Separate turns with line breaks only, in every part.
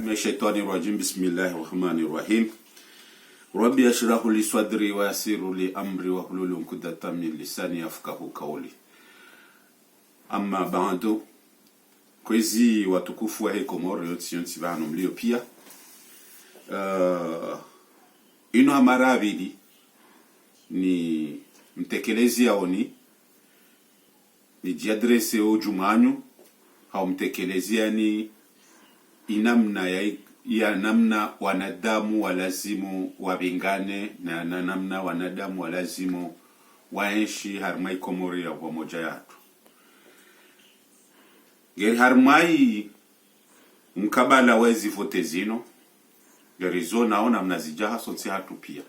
من الشيطان الرجيم بسم الله الرحمن الرحيم ربي اشرح لي صدري ويسر لي امري واحلل عقدة من لساني يفقهوا قولي. Amma bando kwezi watukufu wa Komoro yote nsibano mlio pia ino amaravidi ni mtekelezi yaoni ni jiadrese o jumanyu au mtekelezi yani inamna ya namna wanadamu walazimu wabingane na namna wanadamu walazimu waishi harmai Komoro ya pamoja yatu. Geri harmai mkabala wezi vote zino geri zo naona mnazijaha sonsi hatu pia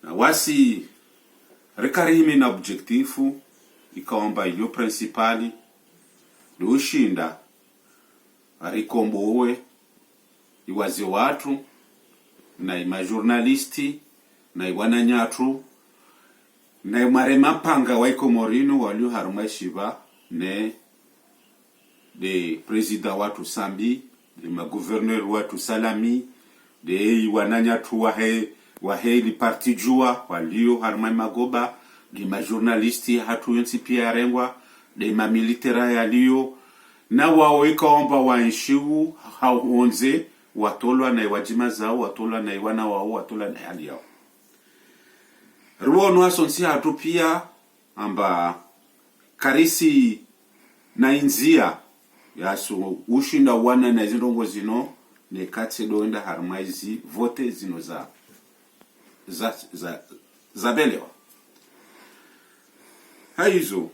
na wasi rekarimi na objektifu ikawamba ilio principali lushinda arikombowe iwaze watu na ima journalisti na iwana nyatu na imarema panga wa Komorino walio harumai shiba ne de president watu Sambi de ma gouverneur watu Salami de iwana nyatu wahe li parti jua walio harumai magoba de ma journalisti hatu yonsi pia rengwa de ma militera yalio na wao ikaomba wanshiu hauonze watolwa na wajima zao watolwa na iwana wao watolwa na hali yao ruono asonsi hatu pia amba karisi na inzia yaso ushinda wana na zindongo zino ne katse doenda harmaizi vote zino za belewa haizo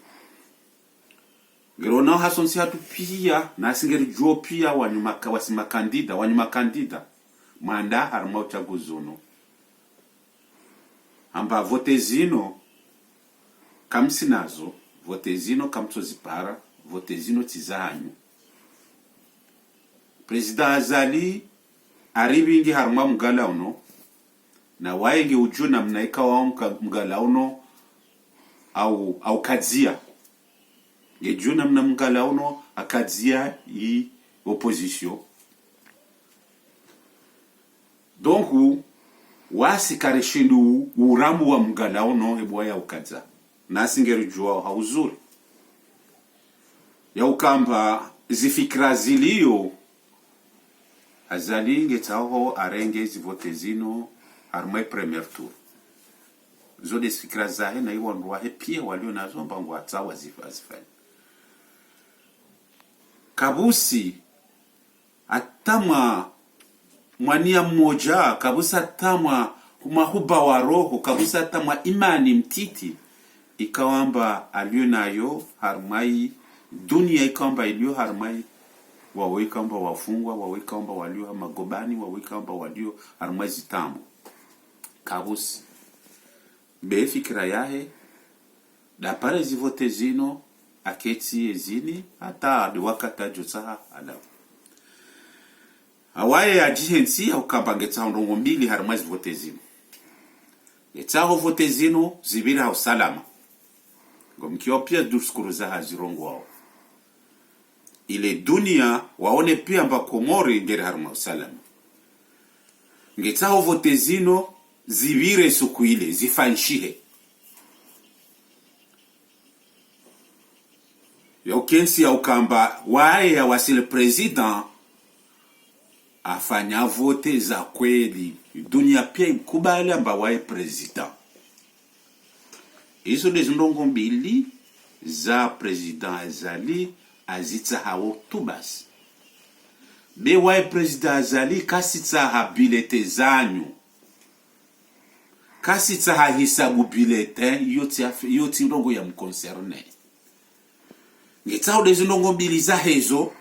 gerona hasonsi hatu pia na singeri jo pia wanyuma kandida manda harma uchaguzono amba vote zino kamsi nazo vote zino kamso zipara vote zino tizanyu President Azali aribingi harma mgala uno na waenge ujuna mnaika wa mgala uno au kadzia ngejuna mna mgala uno akadzia i opposition donc wasi kareshindu uramu wa mgala uno ebwa ya ukadza nasingeri jua hauzuri ya ukamba zifikra zilio Azali ngetaho arenge zivote zino harmai premier tour zo desfikra zahe na iwa nduwahe pia walio nazo mbangu watawa zifani kabusi atama mwania mmoja kabusi atama mahuba wa roho kabusi atama imani mtiti ikawamba alio nayo harmai dunia ikawamba ilio harmai wawe ikawamba wafungwa wawe ikawamba walio magobani wawe ikawamba walio harmai zitamu kabusi be fikira yahe da pare zivote zino aketi ezini hata de wakata josaha ala awaye ajihensi au kabangetsa ndongo mbili harmai zivote zino etsaho vote zino zibira usalama ngomkio pia duskuru za hazirongo wao ile dunia waone pia mba Komori ngere harma usalama ngetsaho vote zino zibire suku ile zifanshihe yokensi ya ukamba wae ya wasile president afanya vote za kweli dunia pia ikubali amba wae president izo ndongo mbili za president Azali azitsa hawo tubas be wae president Azali kasitsa habilite zanyu kasitsa hahisabu bulletin yoti ndongo ya mconcerne ngetsao ndongo mbili za hezo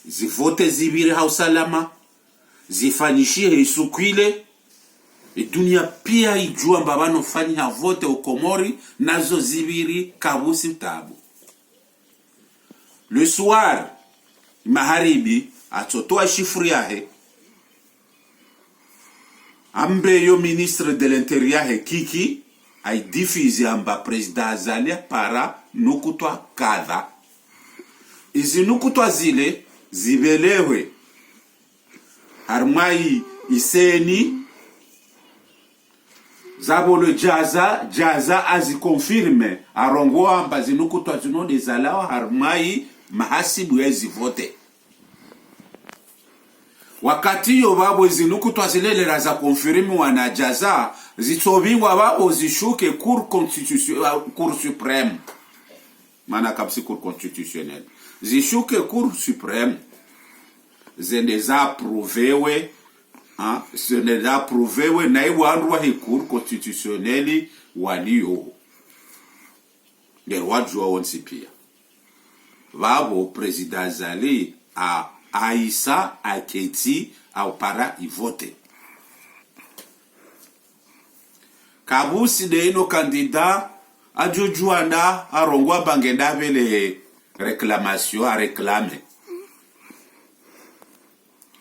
zivote zibire hausalama zifanyishie isukwile dunia pia ijua mbabano fanya vote ukomori nazo zibiri kabusi tabu le soir maharibi atotoa shifri yahe ambe yo ministre de l'intérieur kiki ay diffuse amba president Azali para nukutwa kadha izi nukutwa zile zibelewe harmai iseni zabolo jaza azikonfirme arongoa amba zinukutwa zinode zalawa harmai mahasibu yezi vote wakati yo babo zinukutwa zilelera za konfirme wanajaza zitobingwa babo zishuke cour constitutionnelle cour suprême mana kapsi cour constitutionnelle zishuke cour suprême zeneza approvewe zeneza approvewe na iwandu hi cour constitutionnelle walio derwajwa wonsi pia babo president Zali a Aïssa Aketi au para i vote kabusi de ino candidat ajujuanda arongwa bangenda vele réclamation a réclamer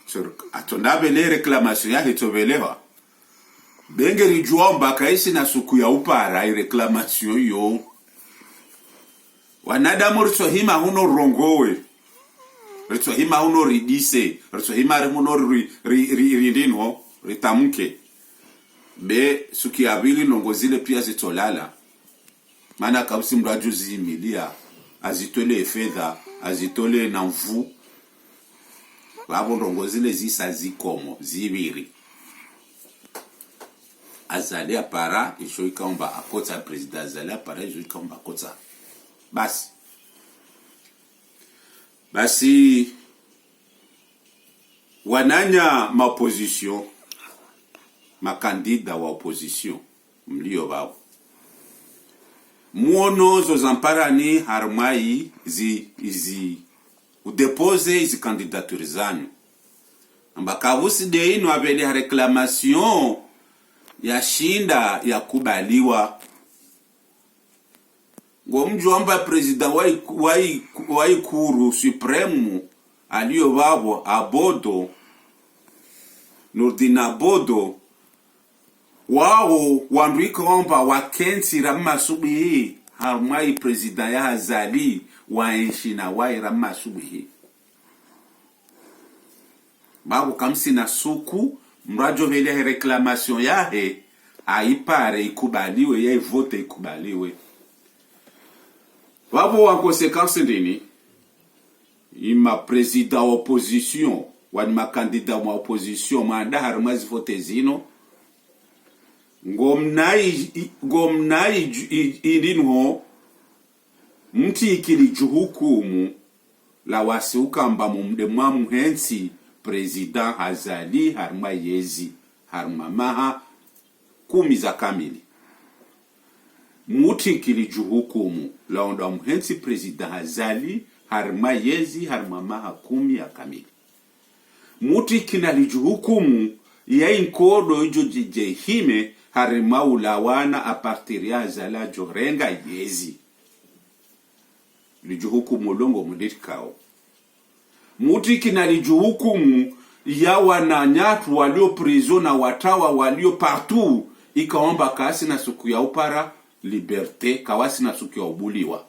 sur atonda vele réclamation ya hitobelewa bengeri juomba kaisi na suku ya upara i réclamation yo wanadamu ritsohima huno rongowe ritsohima huno ridise ritsohima huno ridino ritamuke be suki abili nongozile pia zitolala mana kabisi mraju zimilia azitole fedha azitole na mvu babo nongozile zisa zikomo zibiri azali apara isho ikomba akota president azali apara isho ikomba akota basi wananya ma opposition makandida wa opposition mlio bao muono zo zamparani harmai udepose izi candidature zanyu ambakavusi de ino abele reclamation ya shinda ya kubaliwa ngomjomba president wa cour supreme aliyo babo abodo Nurdin Abodo wao wanduikomba wakensi ramasubihi harmai president ya Zali waenshina wai ramasubihi babu kamsi na suku mrajo vele reclamation yahe aipare ikubaliwe ya vote ikubaliwe wabo wa conséquence ndini ima president opposition wani makandida wa opposition manda harmazi vote zino ngomnai indinho mti ikili juhukumu la wasiuka mba mumde mwamu hensi president Azali harma yezi harma maha 10 za kamili muti ikili juhukumu la onda mhensi president Azali harma yezi harma maha 10 ya kamili muti kinalijuhukumu ya inkodo ijo jehime harima ulawana apartir ya Azala jorenga yezi lijuhukumu longo mudirikao muti kinalijuhukumu ya wananyatu walio prison na watawa walio partout ikaomba kasi na suku ya upara liberte kawasi na suku ya ubuliwa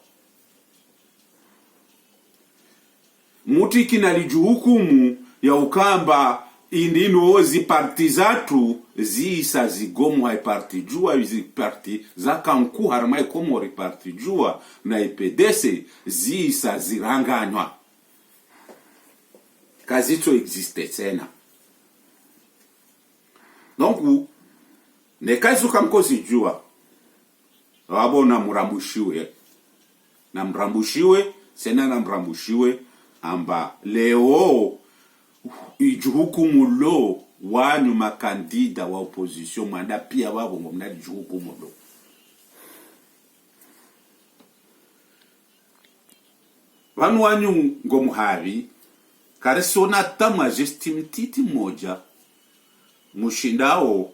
muti kinalijuhukumu ya ukamba indino zi parti zatu zisa zigomu hai parti jua zi parti za kanku harmai komori parti jua na IPDC zisa ziranganywa kazito existe tena donc ne kazu kamkosi jua wabo na mrambushiwe sena na mrambushiwe amba leo ijuhukumu lo wanyu makandida wa opposition manda pia wabo ngomna ijuhukumu lo wanu wanyu ngomuhavi karesona tama gestimtiti moja mushindao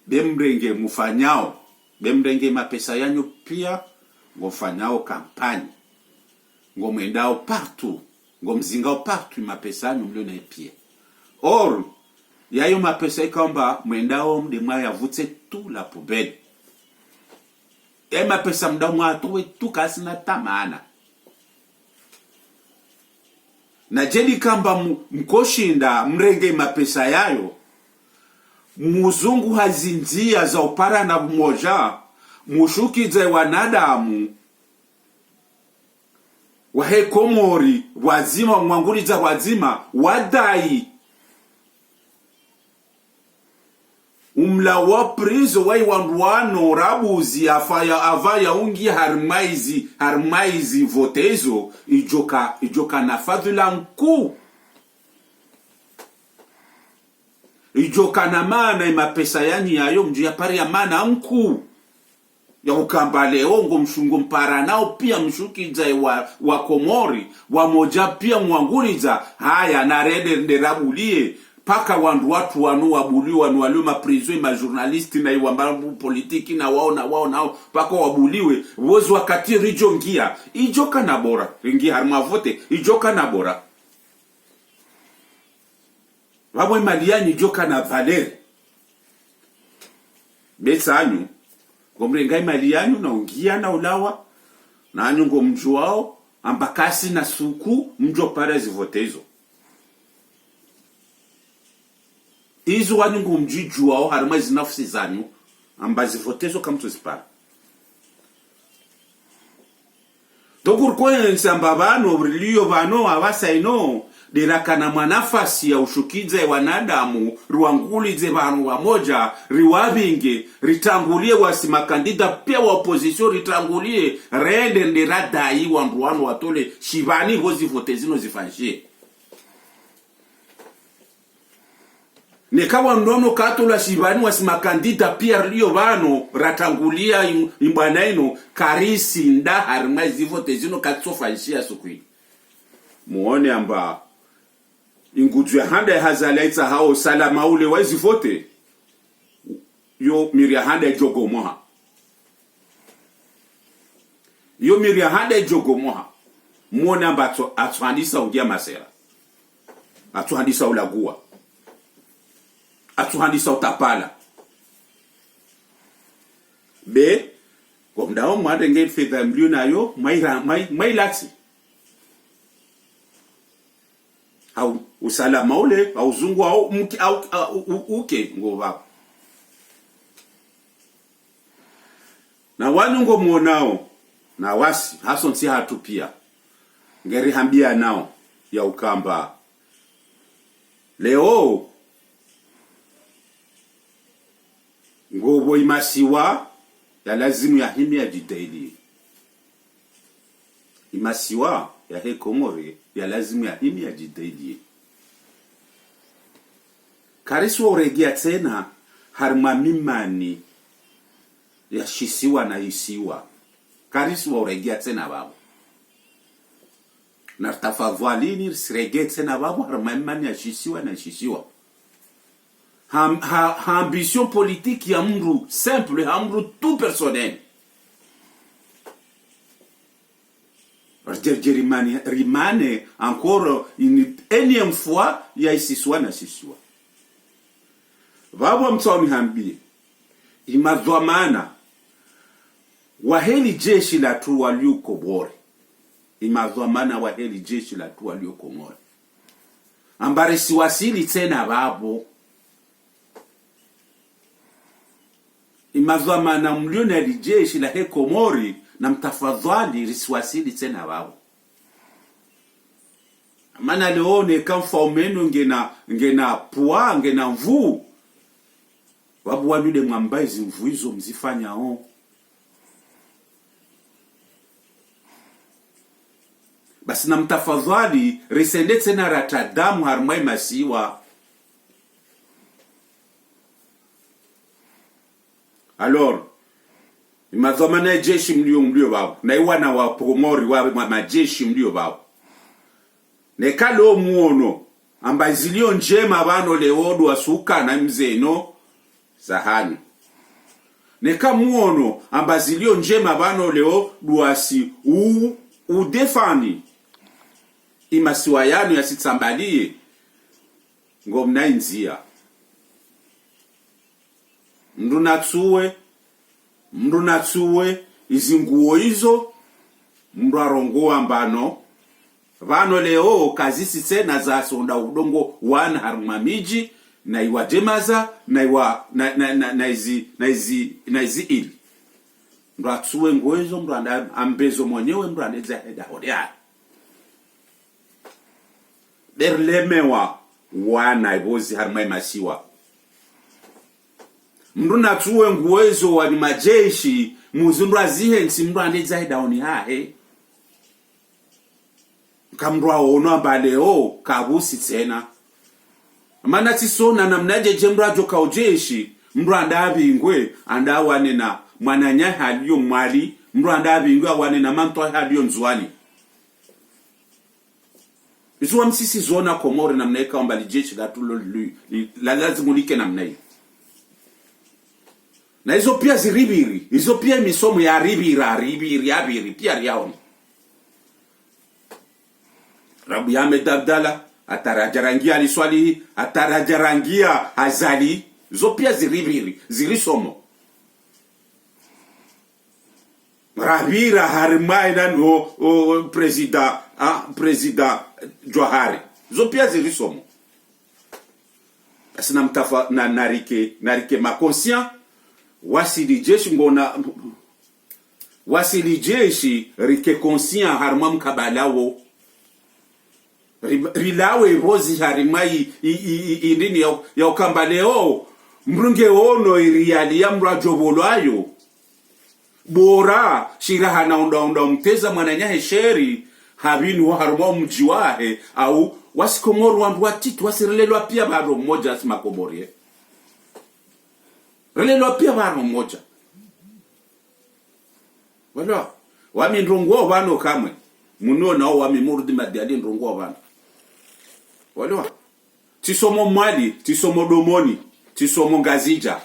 bemrenge mufanyao bemrenge mapesa yanyu pia ngofanyao kampani ngomendao partout ngomzingao partout mapesa yanyu mlio na pia or yayo mapesa ikamba mwendao mde mwaya vutse tu la poubelle mapesa mda mwa tuwe tu kasi na tamana na jeli kamba mkoshinda mrenge mapesa yayo muzungu hazinzia za upara na mmoja mushukize wanadamu wahe Komori wazima mwanguliza wazima wadai umla wa prizo wai wanduano rabuzi avaya ungi harmaizi votezo ijoka na fadhila mkuu ijoka na maana imapesa yani yayo mju ya pari ya maana mkuu ya ukamba leo ngo mshungu mpara nao pia mshukiza wa Komori wamoja pia mwanguliza haya na rede nderabulie paka watu wanu wabuliwa wanu walio maprizo ma journalisti na iwambabu politiki na wao paka wabuliwe wozi wakati rijo ngia ijoka na bora ngia harma vote ijoka na bora wabwe maliani ijoka na valeri besa anyu gomrengai maliani na ungia na ulawa na anyu ngo mjuao ambakasi na suku mjo para zivotezo izo wanungu mjiju wao harima zinafsi zanyu ambazi votezo kamtu zipara tokur kwenye ambabano liyo vano awasa ino dirakana manafasi ya ushukize wanadamu ruangulize vanu wamoja riwabinge ritangulie wasimakandida pia wa opposition ritangulie rende ndiradai wanduwanu watole shivani hozi votezino zifanshie nekawa ndono katola shivani wasimakandida pia liyo vano ratangulia imbanaino karisi nda harima zivotezino katsofanshia sukui muone amba ingudu ya handa ya hazalaita hao salama ule wazi vote yo miria handa ya jogomoha yo miria handa ya jogomoha muone amba atuhandisa ungia masera atuhandisa ulagua atuhandisa utapala be kwa mdao mwade ngei fedha mliu na yo mailati au usalama ule au zungu au mki au uke ngova na wanungo muonao na wasi hason si hatu pia ngeri hambia nao ya ukamba leo ngobo imasiwa ya lazimu ya himi ya jidaili imasiwa ya he Komori ya lazimu ya himi ya jidaili karisi wa uregia tena harma mimani ya shisiwa na isiwa karisi wa uregia tena babu na tafadhalini siregia tena babu harma mimani ya shisiwa na shisiwa ambition politique ya mru simple ya mru tout personnel rimane encore une énième fois ya isiswa na siswa vabo mtoni hambie imadhamana waheli jeshi la tu waliuko bore imadhamana waheli jeshi la tu waliuko bore ambare siwasili tena babo imazamana mliona lijeshi la he Komori na mtafadhali risiwasili tena wao maana leone kamfa umenu ngena pua ngena mvu wabu wanyude mwambaizi mvu hizo mzifanya basi na mtafadhali risende tena ratadamu harmai masiwa alors imazomana jeshi mlio babo na iwana wa Komori wa majeshi mlio babo nekalo muono ambazilio njema bano leodo asuka na mzeno sahani neka muono ambazilio njema bano leo duasi udefani imasiwa yanu yasitsambalie ngomna inzia mndu natsuwe izinguo hizo mndu arongoa mbano vano leo kazisi tena za sonda udongo wana harumamiji na iwa jemaza na iwa na izi ili mra tsuwe ngwezo mra ambezo mwenyewe mra neza heda hodia berlemewa wana ibozi harumai masiwa mru na tsuwe ngwezo wa ni majeshi muzundra zihensi mra neza heda oni hahe kamrwa ono ambaleo kabusi tena mana tisona namnaje jemra joka ojeshi mru andabingwe andawane na mwananya haliyo mwali mru andabingwe awane na manto haliyo nzuani izuwa msisi zona Komori namnaika ambali jeshi gatulo la lazimu like namnai na hizo pia ziribiri hizo pia misomo ya ribiri pia riaoni Rabu Ahmed Abdalla atarajarangia aliswali atarajarangia azali zo pia ziribiri zilisomo Rabira harimai na no president Johari zo pia zilisomo asina mtafa na narike makonscient wasili jeshi ngona wasili jeshi rike conscient harmam kabalawo rilawe rozi harimai indini ya ukamba leo mrunge ono iriali ya mrajobolo ayo bora shiraha na onda mteza mwananya hesheri habinu wa haruma mjiwahe au wasikomoru wandu watitu wasirelelwa pia baro mmoja asima Komori relelwa pia baro mmoja wala wami ndrongo wano kamwe muno nao wami murudi madiali ndrongo wano wala tisomo mwali tisomo domoni tisomo ngazija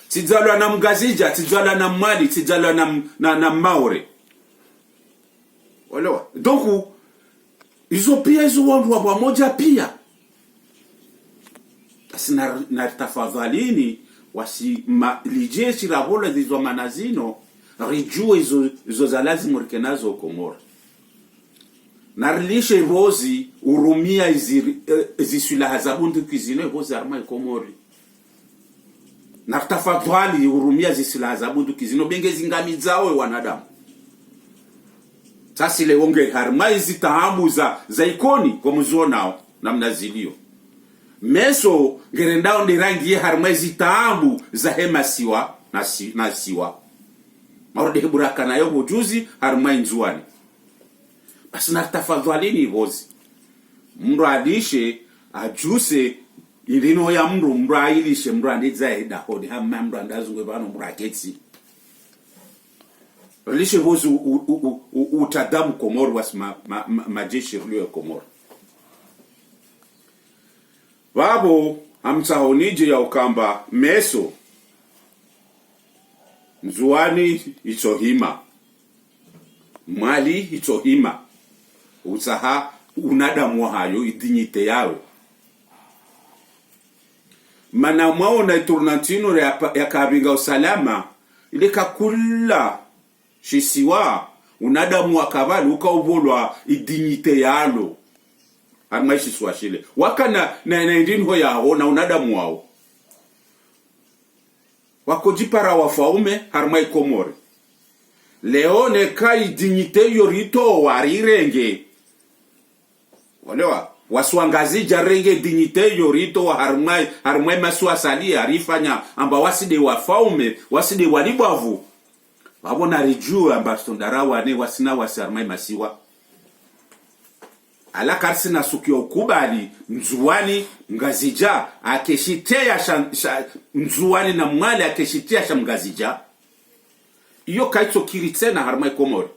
tizalwa na mgazija tizalwa na mwali tizalwa na maure wala donc hizo pia hizo wandu wa moja pia asina na tafadhalini wasi lijeshi rabola zizo manazino rijue hizo za lazima rikenazo Komori na rilishe rozi urumia zisula zabundu kizino rozi arma Komori na tafadhali urumia zisula zabundu kizino benge zingami zawe wanadamu sasa ile wonge harma hizi taamu za ikoni kwa mzuo nao na mnazilio meso gerendao ndi rangi ya harma hizi taamu za hema siwa na siwa marode buraka na yobo juzi harma nzuani basi na tafadhalini vozi mru adishe ajuse ilino ya mru ailishe mru andiza eda hodi hamma mru andazungwe bano mru aketsi lishe vozi utadamu Komori wasima majeshi rulio Komori babo amsahonije ya ukamba meso nzuani itohima mali itohima usaha unadamu hayo idinyite yawe mana mwaona iturnantino ya kabinga usalama ile kakula shisiwa unadamu wakabali ukaubolwa idinyite yalo amaishi swashile wakana na indinho yao na unadamu wao wakojipara wafaume harmai Komori leone kai dignite yorito warirenge walewa waswangazija renge dignite yorito wa harmai maswasali arifanya amba waside wafaume waside walibavu wabona rijua amba stondarawa ne wasina wasarmai masiwa ala karsina sukio kubali mzuani ngazija akeshitea mzuani na mwali akeshitea shamgazija iyo kaito kiritsena harmai Komori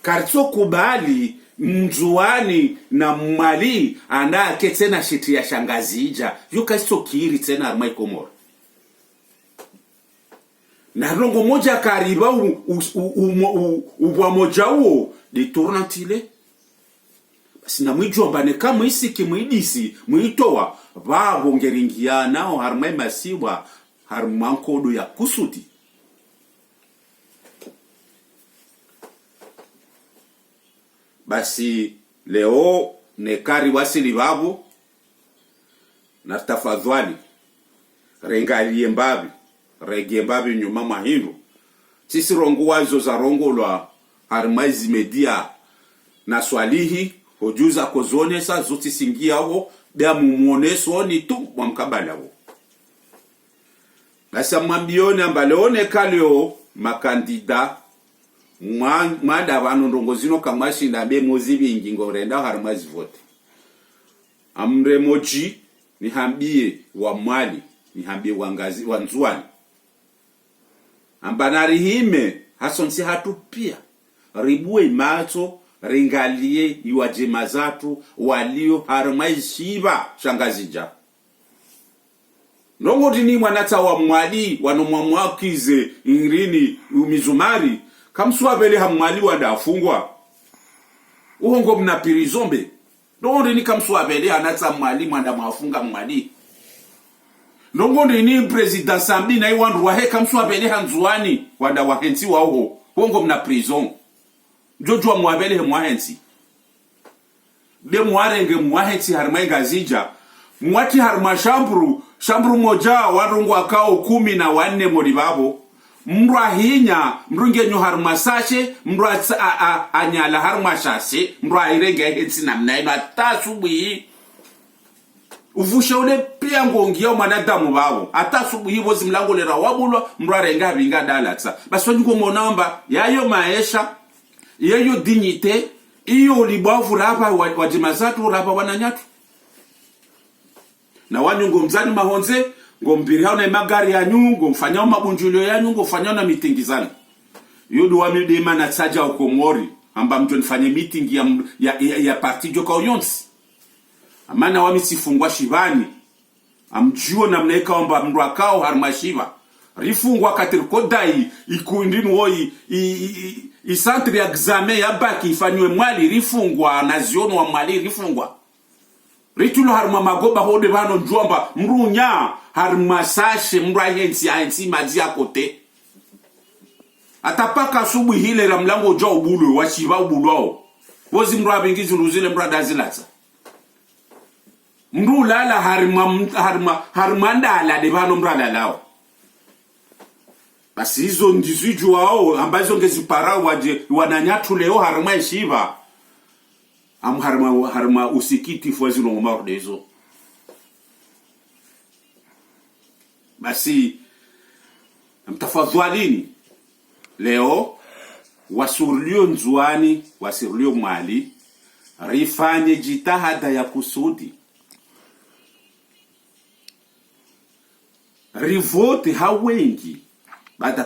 karto kubali mzuani na mwali anda aketena shitia shangazija iyo kaito kiritsena harmai Komori na rongo moja kariba ubwa moja uo de tournantile basi na mwijua mbane kama isi kimwidisi mwitowa babo ngeringia nao harmai masiwa harmankodo ya kusuti Basi leo nekari wasili babu na tafadhali rengalie mbabi regie mbabi nyuma mahindu sisi rongo wazo za rongo lwa harmaizi media na swalihi hojuza kozone sa zoti singia ho bea mumuoneso ni tu mwamkabala ho. Nasa mwambione ambaleone kaleo makandida mwanda wano ndongozino kamashi na be mozibi ingingo renda harmaizi vote. Amre moji ni hambie wa mwali ni hambie wangazi wanzuani. Ambanari hime hasonsi hatu pia ribue imato ringalie iwajema zatu walio harmaizi shiba shangazija. Nongo dini mwanata wa mwali wanomwamwakize ingrini umizumari kamsuwa vele hamwali wadafungwa uhongo mna pirizombe. Nongo dini kamsuwa vele anata mwali mwanda mwafunga mwali. Nongo dini president Sambi na iwandu wahe kamsuwa vele hanzuani wanda wahensi wa uhongo mna prison. Jojo mwabele mwahensi de mwarenge mwahensi harmai gazija mwati harma shambru moja warungu akao 14 moribabo mrwa hinya mrunge nyo harma sashe mrwa anyala harma shase mrwa irenge hensi namna ino atasubuhi uvusha ule pia ngongia manadamu babo atasubuhi bozi mlango lera wabulwa mrwa renga binga dalatsa basi wanjuko monamba yayo maisha yeyo dignite iyo libavu rapa wajimazatu rapa wananyatu na wanyu ngomzani mahonze ngombiri hao na magari yanyu ngomfanyao mabunjulio yanyu ngomfanyao na mitingizana yudu wa midema na tsaja ukomori amba mtu nifanye meeting ya parti joka oyonsi amana wami sifungwa shivani amjuo na mneka amba mndu akao harmashiva rifungwa katirkodai ikuindinu woi centre examen ya baki ifanywe mwali rifungwa na ziono wa mwali rifungwa ritulo harma magoba hode bano njomba mrunya harma sashe mrwa hensi mazi ya kote atapaka subu hile la mlango uja ubulu washiva ubulu wao wozi mrwa bingizi uluzile mrwa dazilata mru lala harma ndala de bano mrwa lalao. Basi hizo ndiziju wao ambazo ngezipara waje wananyatu leo harma ishiva harma usikiti fwazi no mardezo. Basi mtafadhalini leo wasurulio nzuani wasurulio mwali rifanye jitahada ya kusudi rivote hawengi baada